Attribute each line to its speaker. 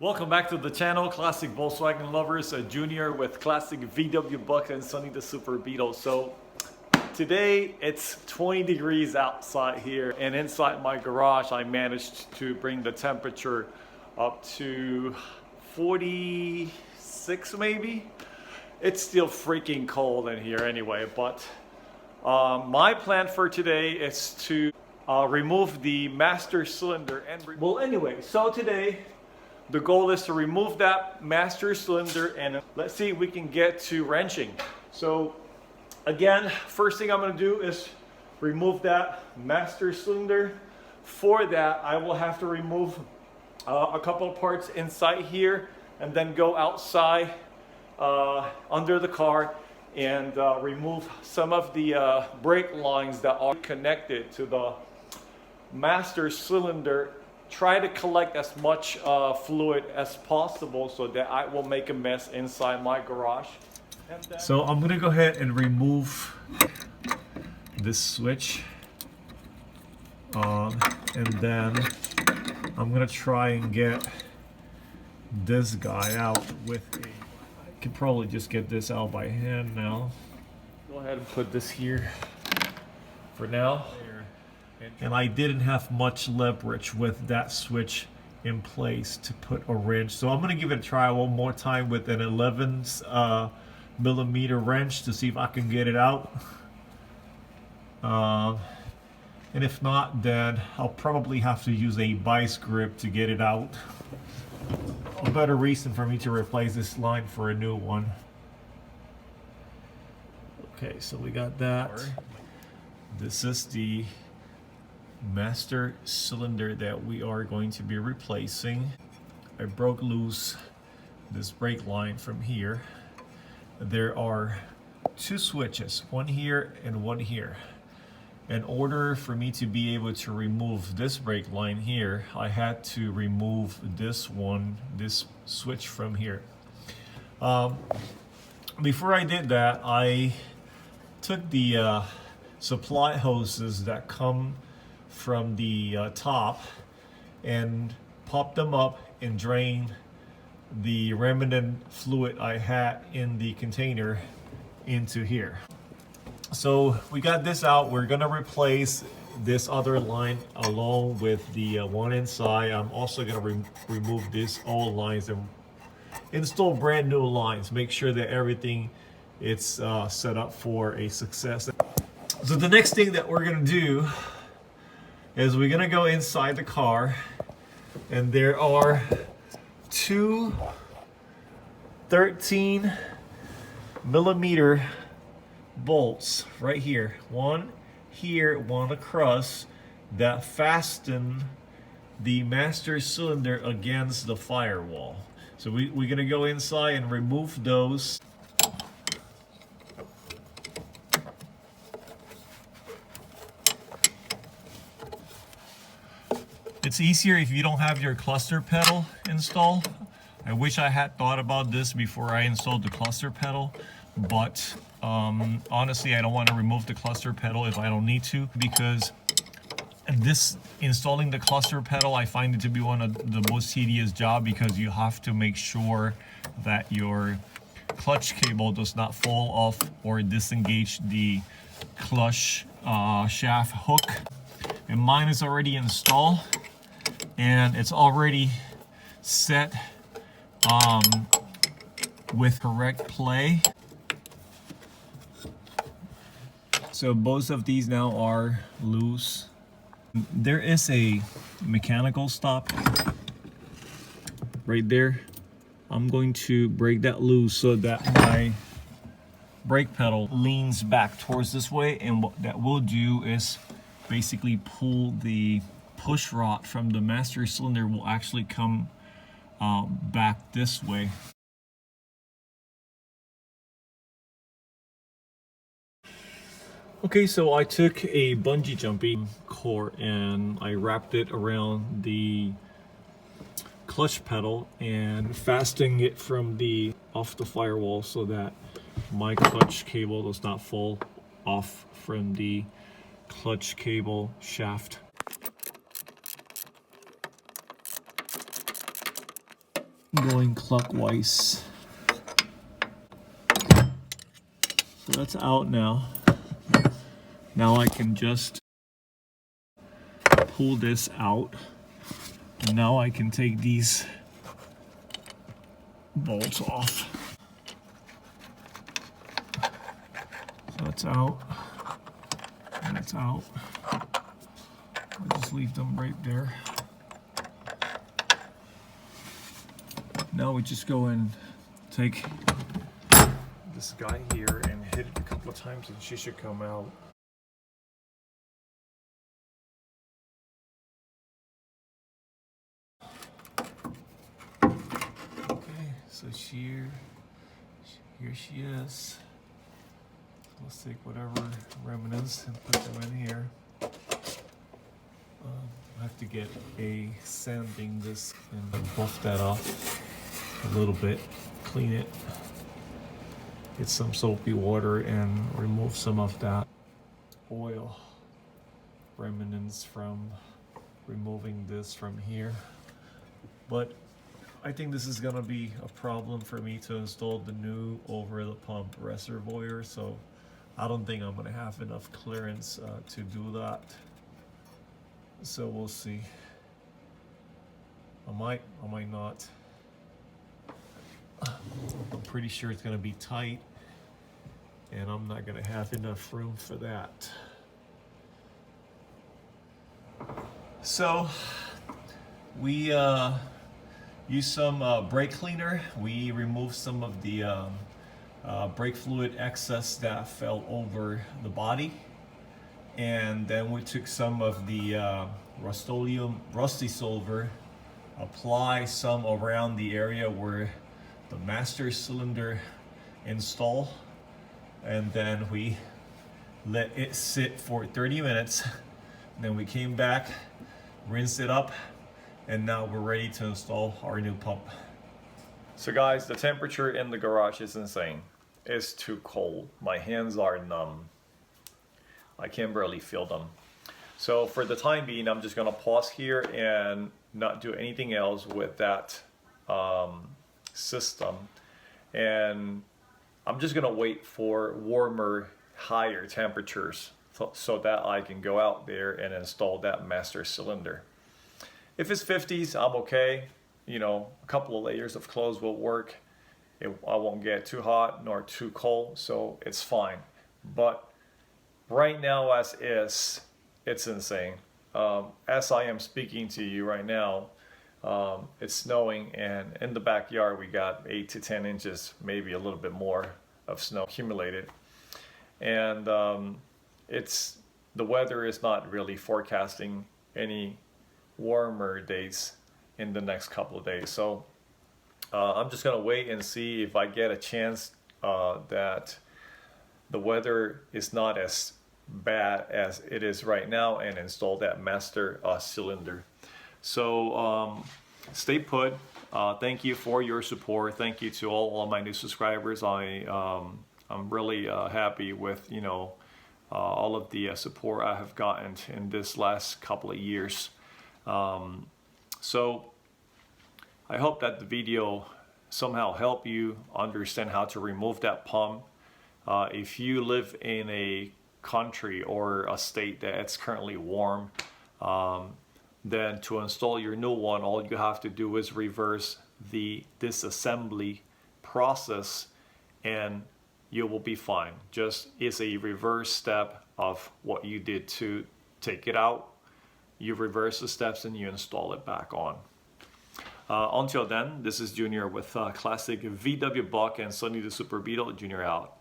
Speaker 1: Welcome back to the channel, Classic Volkswagen Lovers, a junior with classic VW Buck and Sonny the Super Beetle. So today it's 20 degrees outside here, and inside my garage I managed to bring the temperature up to 46 maybe. It's still freaking cold in here anyway, but my plan for today is to remove the master cylinder and so today the goal is to remove that master cylinder, and let's see if we can get to wrenching. So again, first thing I'm going to do is remove that master cylinder. For that, I will have to remove a couple of parts inside here and then go outside under the car and remove some of the brake lines that are connected to the master cylinder. Try to collect as much fluid as possible so that I will make a mess inside my garage. So I'm gonna go ahead and remove this switch, and then I'm gonna try and get this guy out with a, I can probably just get this out by hand now. Go ahead and put this here for now. And I didn't have much leverage with that switch in place to put a wrench. So I'm going to give it a try one more time with an 11 millimeter wrench to see if I can get it out. And if not, then I'll probably have to use a vice grip to get it out. A better reason for me to replace this line for a new one. Okay, so we got that. This is the master cylinder that we are going to be replacing. I broke loose this brake line from here. There are two switches, one here and one here. In order for me to be able to remove this brake line here, I had to remove this switch from here. Before I did that, I took the supply hoses that come from the top and popped them up and drained the remnant fluid I had in the container into here. So we got this out. We're gonna replace this other line along with the one inside. I'm also gonna remove these old lines and install brand new lines. Make sure that everything is set up for a success. So the next thing that we're gonna do is we're gonna go inside the car, and there are two 13 millimeter bolts right here. One here, one across, that fasten the master cylinder against the firewall. So we're gonna go inside and remove those. It's easier if you don't have your cluster pedal installed. I wish I had thought about this before I installed the cluster pedal, but honestly, I don't want to remove the cluster pedal if I don't need to, because installing the cluster pedal, I find it to be one of the most tedious job, because you have to make sure that your clutch cable does not fall off or disengage the clutch shaft hook. And mine is already installed, and it's already set with correct play. So both of these now are loose. There is a mechanical stop right there. I'm going to break that loose so that my brake pedal leans back towards this way, and what that will do is basically pull the push rod from the master cylinder will actually come back this way. Okay, so I took a bungee jumping cord and I wrapped it around the clutch pedal and fastening it from off the firewall so that my clutch cable does not fall off from the clutch cable shaft. going clockwise. So that's out now. Now I can just pull this out. And now I can take these bolts off. So that's out. And that's out. I'll just leave them right there. Now we just go and take this guy here and hit it a couple of times and she should come out. Okay, so here she is. So let's take whatever remnants and put them in here. I have to get a sanding disc and buff that off a little bit, clean it, get some soapy water and remove some of that oil remnants from removing this from here. But I think this is gonna be a problem for me to install the new over the pump reservoir, so I don't think I'm gonna have enough clearance to do that. So we'll see. I might not. I'm pretty sure it's gonna be tight and I'm not gonna have enough room for that. So we used some brake cleaner. We removed some of the brake fluid excess that fell over the body. And then we took some of the rusty silver, apply some around the area where the master cylinder install, and then we let it sit for 30 minutes. And then we came back, rinsed it up, and now we're ready to install our new pump. So guys, the temperature in the garage is insane. It's too cold. My hands are numb. I can barely feel them. So for the time being, I'm just gonna pause here and not do anything else with that system. And I'm just gonna wait for warmer, higher temperatures so that I can go out there and install that master cylinder. If it's 50s, I'm okay. You know, a couple of layers of clothes will work. I won't get too hot nor too cold, so it's fine. But right now as is, it's insane. As I am speaking to you right now, it's snowing, and in the backyard we got 8 to 10 inches, maybe a little bit more of snow accumulated. And the weather is not really forecasting any warmer days in the next couple of days. So I'm just gonna wait and see if I get a chance that the weather is not as bad as it is right now and install that master cylinder. So stay put. Thank you for your support. Thank you to all my new subscribers. I'm really happy with all of the support I have gotten in this last couple of years. So I hope that the video somehow helped you understand how to remove that pump. If you live in a country or a state that it's currently warm, then to install your new one, all you have to do is reverse the disassembly process and you will be fine. Just it's a reverse step of what you did to take it out. You reverse the steps and you install it back on. Until then, this is Junior with Classic VW Buck and Sonny the Super Beetle. Junior out.